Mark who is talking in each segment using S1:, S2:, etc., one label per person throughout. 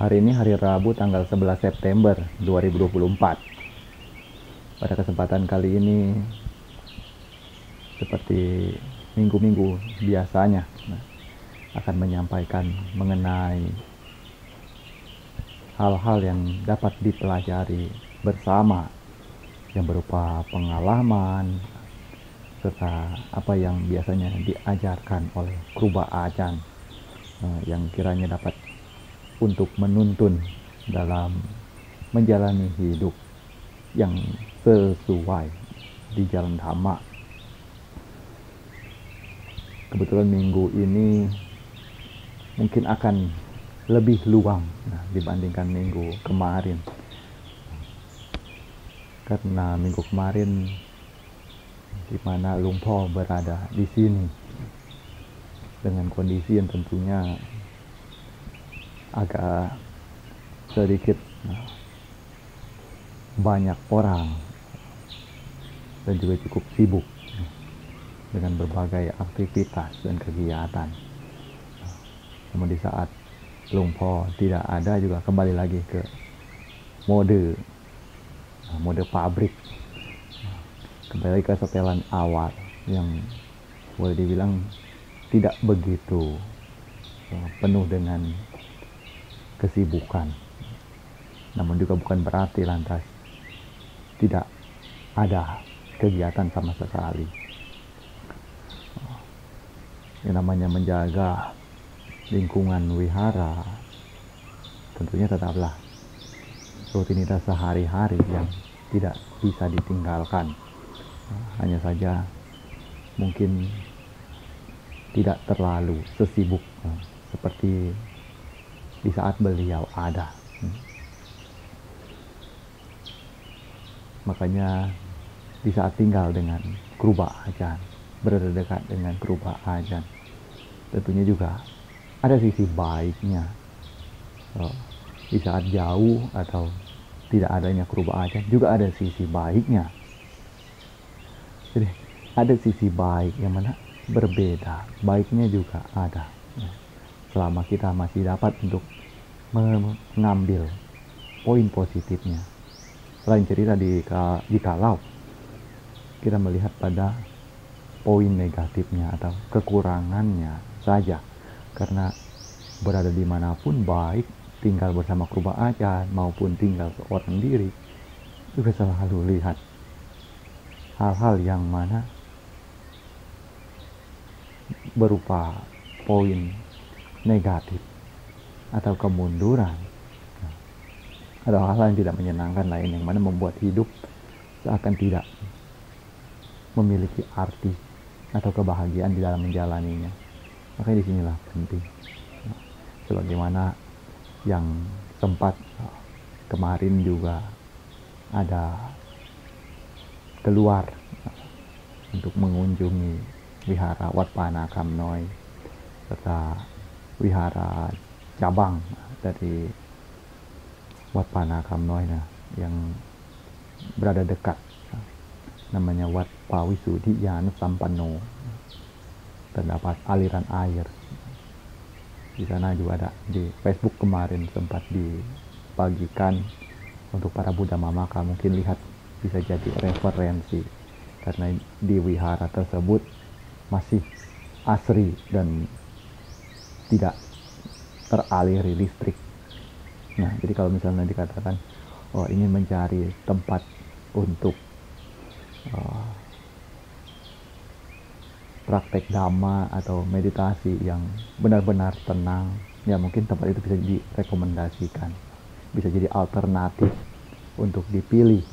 S1: Hari ini hari Rabu tanggal 11 September 2024. Pada kesempatan kali ini, seperti minggu-minggu biasanya, akan menyampaikan mengenai hal-hal yang dapat dipelajari bersama, yang berupa pengalaman, serta apa yang biasanya diajarkan oleh kru Ba'ajan, yang kiranya dapat untuk menuntun dalam menjalani hidup yang sesuai di jalan Dhamma. Kebetulan minggu ini mungkin akan lebih luang dibandingkan minggu kemarin, karena minggu kemarin di mana Luang Por berada di sini dengan kondisi yang tentunya agak sedikit banyak orang dan juga cukup sibuk dengan berbagai aktivitas dan kegiatan. Namun di saat Luang Por tidak ada, juga kembali lagi ke mode pabrik, kembali lagi ke setelan awal yang boleh dibilang tidak begitu penuh dengan kesibukan, namun juga bukan berarti lantas tidak ada kegiatan sama sekali. Yang namanya menjaga lingkungan wihara tentunya tetaplah rutinitas sehari-hari yang tidak bisa ditinggalkan. Hanya saja mungkin tidak terlalu sesibuk seperti di saat beliau ada. Makanya di saat tinggal dengan kru Ba'ajan, berada dekat dengan kru Ba'ajan, tentunya juga ada sisi baiknya. Di saat jauh atau tidak adanya kru Ba'ajan juga ada sisi baiknya. Jadi ada sisi baik yang mana berbeda, baiknya juga ada, selama kita masih dapat untuk mengambil poin positifnya. Lain cerita jikalau kita melihat pada poin negatifnya atau kekurangannya saja, karena berada dimanapun, baik tinggal bersama kru Ba'ajan maupun tinggal seorang diri, juga selalu lihat hal-hal yang mana berupa poin negatif atau kemunduran, atau hal-hal yang tidak menyenangkan lain yang mana membuat hidup seakan tidak memiliki arti atau kebahagiaan di dalam menjalaninya. Makanya disinilah penting, sebagaimana yang sempat kemarin juga ada keluar untuk mengunjungi wihara Wat Panakam Noi serta wihara cabang dari Wat Panakam Noi yang berada dekat, namanya Wat Pawisudhiyana Sampano. Terdapat aliran air di sana juga ada. Di Facebook kemarin sempat dibagikan untuk para Buddha Mamaka, mungkin lihat, bisa jadi referensi, karena di wihara tersebut masih asri dan tidak teraliri listrik. Nah, jadi kalau misalnya dikatakan ingin mencari tempat untuk praktek dhamma atau meditasi yang benar-benar tenang, ya mungkin tempat itu bisa direkomendasikan, bisa jadi alternatif untuk dipilih.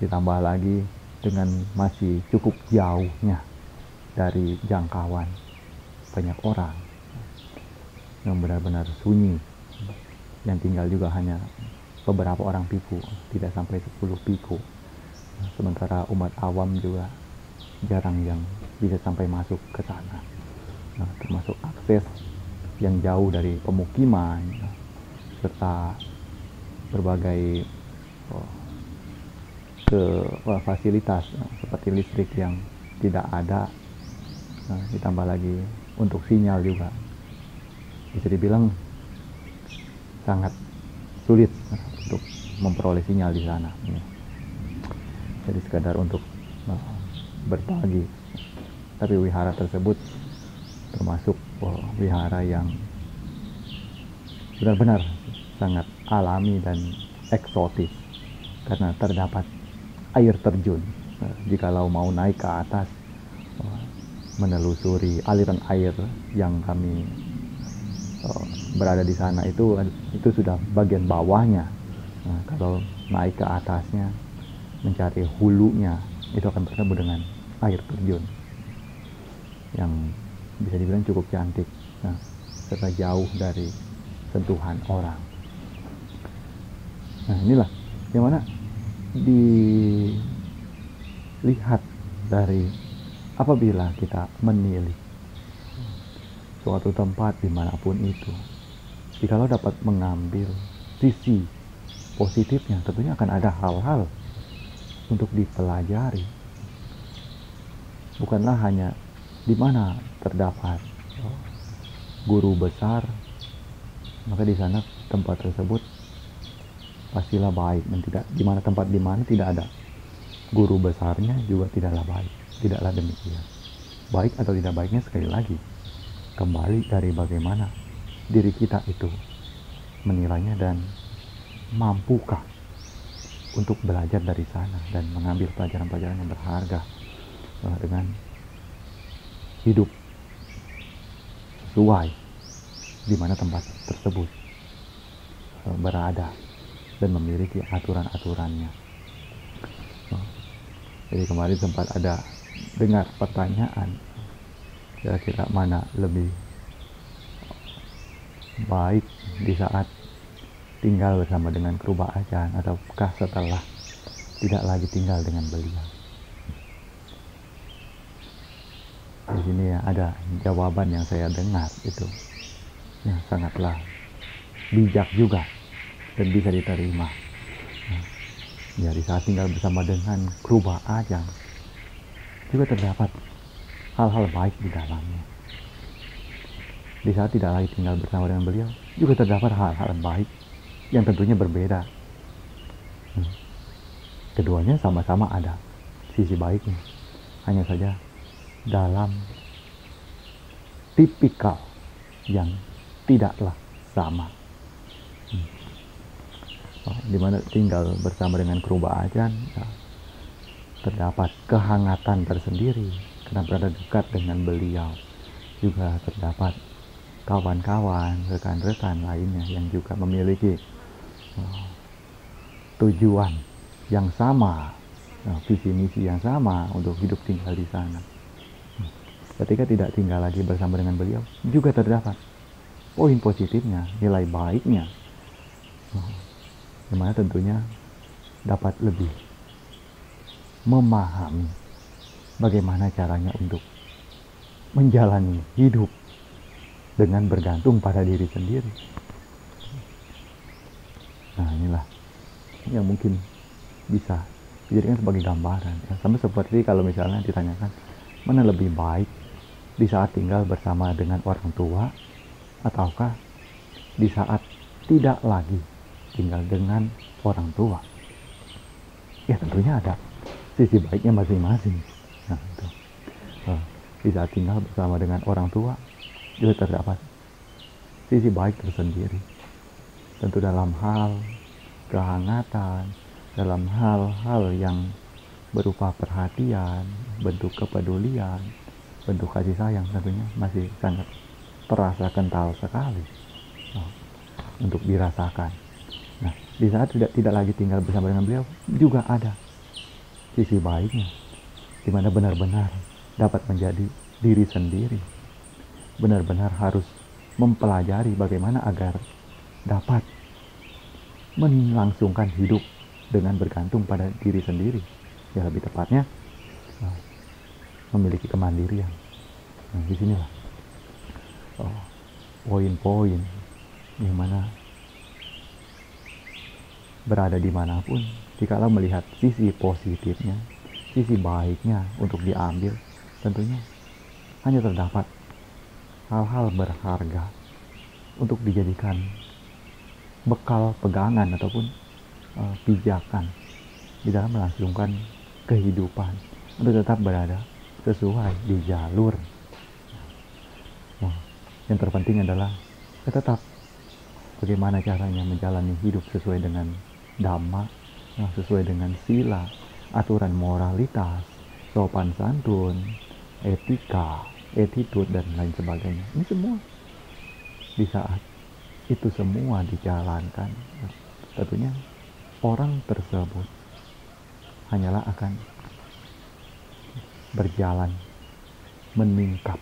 S1: Ditambah lagi dengan masih cukup jauhnya dari jangkauan banyak orang, yang benar-benar sunyi, yang tinggal juga hanya beberapa orang piku, tidak sampai 10 piku. Sementara umat awam juga jarang yang bisa sampai masuk ke sana. Termasuk akses yang jauh dari pemukiman, serta berbagai fasilitas seperti listrik yang tidak ada, ditambah lagi untuk sinyal juga bisa dibilang sangat sulit untuk memperoleh sinyal di sana. Jadi sekadar untuk berbagi. Tapi wihara tersebut termasuk wihara yang benar-benar sangat alami dan eksotis karena terdapat air terjun. Jikalau mau naik ke atas menelusuri aliran air yang kami berada di sana, itu sudah bagian bawahnya. Nah, kalau naik ke atasnya mencari hulunya, itu akan bertemu dengan air terjun yang bisa dibilang cukup cantik, serta jauh dari sentuhan orang. Nah, inilah yang mana dilihat dari apabila kita memilih suatu tempat dimanapun itu, jikalau dapat mengambil sisi positifnya, tentunya akan ada hal-hal untuk dipelajari. Bukanlah hanya di mana terdapat guru besar, maka di sana tempat tersebut pastilah baik, dan tidak di mana tempat di mana tidak ada guru besarnya juga tidaklah baik. Tidaklah demikian. Baik atau tidak baiknya sekali lagi kembali dari bagaimana diri kita itu menilainya dan mampukah untuk belajar dari sana dan mengambil pelajaran-pelajaran yang berharga dengan hidup sesuai di mana tempat tersebut berada dan memiliki aturan-aturannya. Jadi kemarin sempat ada dengar pertanyaan, kira-kira mana lebih baik di saat tinggal bersama dengan kru ba'ajan ataukah setelah tidak lagi tinggal dengan beliau. Di sini ada jawaban yang saya dengar itu yang sangatlah bijak juga dan bisa diterima. Ya, di saat tinggal bersama dengan kru ba'ajan juga terdapat hal-hal baik di dalamnya. Di saat tidak lagi tinggal bersama dengan beliau juga terdapat hal-hal baik yang tentunya berbeda. Keduanya sama-sama ada sisi baiknya, hanya saja dalam tipikal yang tidaklah sama. Di mana tinggal bersama dengan kru ba'ajan, terdapat kehangatan tersendiri karena berada dekat dengan beliau. Juga terdapat kawan-kawan, rekan-rekan lainnya yang juga memiliki tujuan yang sama, visi misi yang sama untuk hidup tinggal di sana. Ketika tidak tinggal lagi bersama dengan beliau, juga terdapat poin positifnya, nilai baiknya, dimana tentunya dapat lebih memahami bagaimana caranya untuk menjalani hidup dengan bergantung pada diri sendiri. Nah, inilah yang mungkin bisa dijadikan sebagai gambaran, ya. Sama seperti kalau misalnya ditanyakan mana lebih baik di saat tinggal bersama dengan orang tua ataukah di saat tidak lagi tinggal dengan orang tua. Ya, tentunya ada sisi baiknya masing-masing. Nah, itu. Di saat tinggal bersama dengan orang tua juga terdapat sisi baik tersendiri. Tentu dalam hal kehangatan, dalam hal-hal yang berupa perhatian, bentuk kepedulian, bentuk kasih sayang, tentunya masih sangat terasa kental sekali untuk dirasakan. Nah, di saat tidak lagi tinggal bersama dengan beliau juga ada sisi baiknya, di mana benar-benar dapat menjadi diri sendiri, benar-benar harus mempelajari bagaimana agar dapat melangsungkan hidup dengan bergantung pada diri sendiri, ya lebih tepatnya memiliki kemandirian. Nah, disinilah poin-poin yang mana berada dimanapun, jikalau melihat sisi positifnya, sisi baiknya untuk diambil, tentunya hanya terdapat hal-hal berharga untuk dijadikan bekal pegangan ataupun pijakan di dalam melangsungkan kehidupan untuk tetap berada sesuai di jalur. Nah, yang terpenting adalah tetap bagaimana caranya menjalani hidup sesuai dengan dhamma, sesuai dengan sila, aturan moralitas, sopan santun, etika, attitude, dan lain sebagainya. Ini semua di saat itu semua dijalankan, tentunya orang tersebut hanyalah akan berjalan meningkat,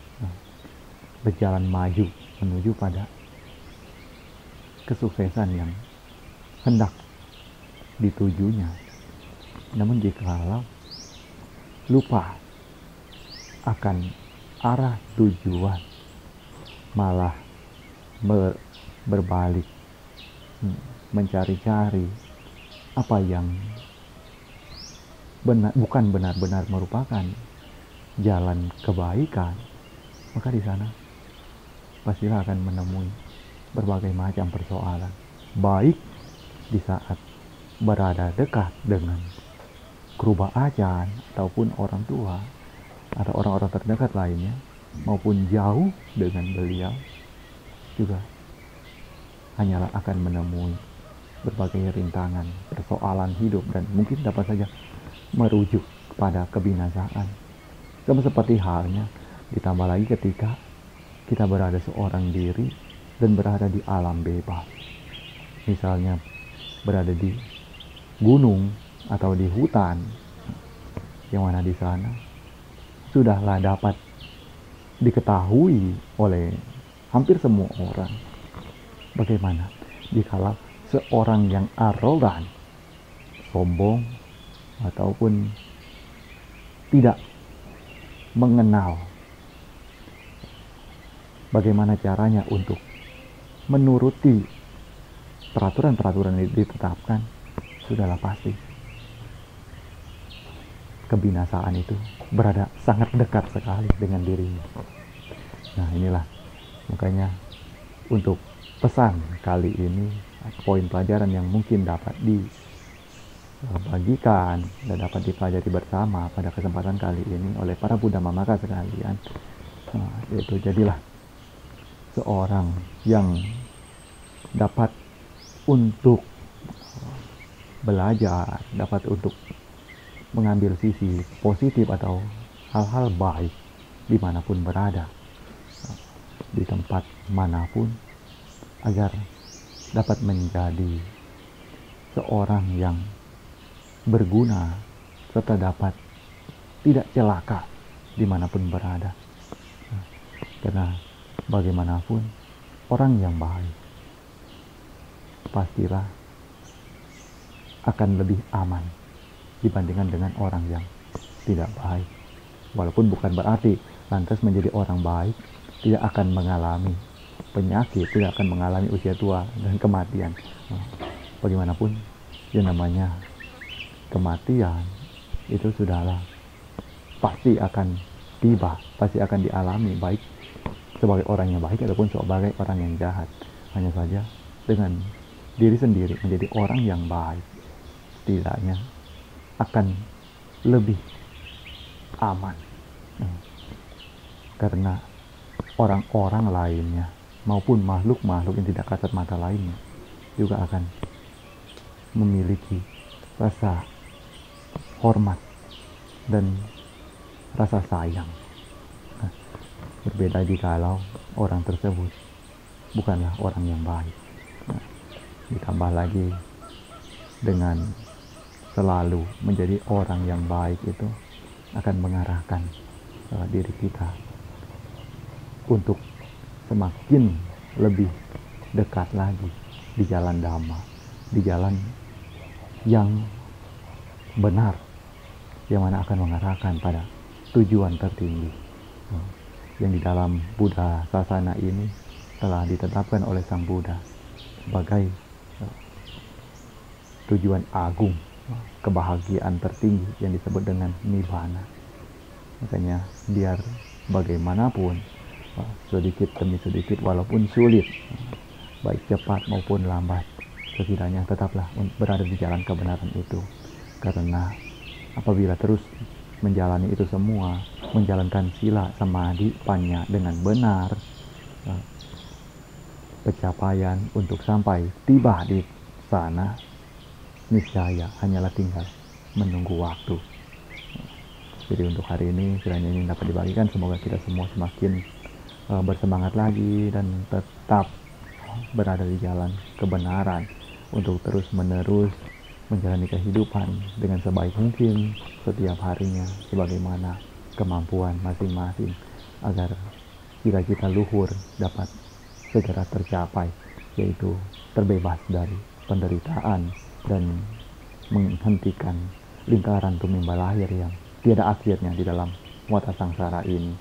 S1: berjalan maju menuju pada kesuksesan yang hendak ditujunya. Namun jikalau lupa akan arah tujuan, malah berbalik mencari-cari apa yang bukan benar-benar merupakan jalan kebaikan, maka di sana pastilah akan menemui berbagai macam persoalan, baik di saat berada dekat dengan kru baajan ataupun orang tua atau orang-orang terdekat lainnya, maupun jauh dengan beliau, juga hanyalah akan menemui berbagai rintangan, persoalan hidup, dan mungkin dapat saja merujuk kepada kebinasaan. Sama seperti halnya ditambah lagi ketika kita berada seorang diri dan berada di alam bebas. Misalnya berada di gunung atau di hutan, yang mana di sana sudahlah dapat diketahui oleh hampir semua orang. Bagaimana jikalau seorang yang arogan, sombong, ataupun tidak mengenal bagaimana caranya untuk menuruti peraturan-peraturan yang ditetapkan, sudahlah pasti kebinasaan itu berada sangat dekat sekali dengan dirinya. Nah, inilah makanya untuk pesan kali ini, poin pelajaran yang mungkin dapat dibagikan dan dapat dipelajari bersama pada kesempatan kali ini oleh para Buddha Mamaka sekalian, yaitu jadilah seorang yang dapat untuk belajar, dapat untuk mengambil sisi positif atau hal-hal baik dimanapun berada, di tempat manapun, agar dapat menjadi seorang yang berguna serta dapat tidak celaka dimanapun berada. Karena bagaimanapun orang yang baik pastilah akan lebih aman dibandingkan dengan orang yang tidak baik. Walaupun bukan berarti lantas menjadi orang baik tidak akan mengalami penyakit, tidak akan mengalami usia tua dan kematian. Bagaimanapun yang namanya kematian itu sudahlah pasti akan tiba, pasti akan dialami, baik sebagai orang yang baik ataupun sebagai orang yang jahat. Hanya saja dengan diri sendiri menjadi orang yang baik, setidaknya akan lebih aman, karena orang-orang lainnya maupun makhluk-makhluk yang tidak kasat mata lainnya juga akan memiliki rasa hormat dan rasa sayang. Berbeda jikalau orang tersebut bukanlah orang yang baik. Ditambah lagi dengan selalu menjadi orang yang baik itu akan mengarahkan diri kita untuk semakin lebih dekat lagi di jalan Dhamma, di jalan yang benar, yang mana akan mengarahkan pada tujuan tertinggi yang di dalam Buddha Sasana ini telah ditetapkan oleh Sang Buddha sebagai tujuan agung, kebahagiaan tertinggi yang disebut dengan Nibbana. Makanya biar bagaimanapun, sedikit demi sedikit walaupun sulit, baik cepat maupun lambat, setidaknya tetaplah berada di jalan kebenaran itu. Karena apabila terus menjalani itu semua, menjalankan sila samadhi panya dengan benar, pencapaian untuk sampai tiba di sana niscaya hanyalah tinggal menunggu waktu. Jadi untuk hari ini kiranya ini dapat dibagikan, semoga kita semua semakin bersemangat lagi dan tetap berada di jalan kebenaran untuk terus menerus menjalani kehidupan dengan sebaik mungkin setiap harinya sebagaimana kemampuan masing-masing, agar cita-cita luhur dapat segera tercapai, yaitu terbebas dari penderitaan dan menghentikan lingkaran tumimba lahir yang tiada akhirnya di dalam muara sangsara ini.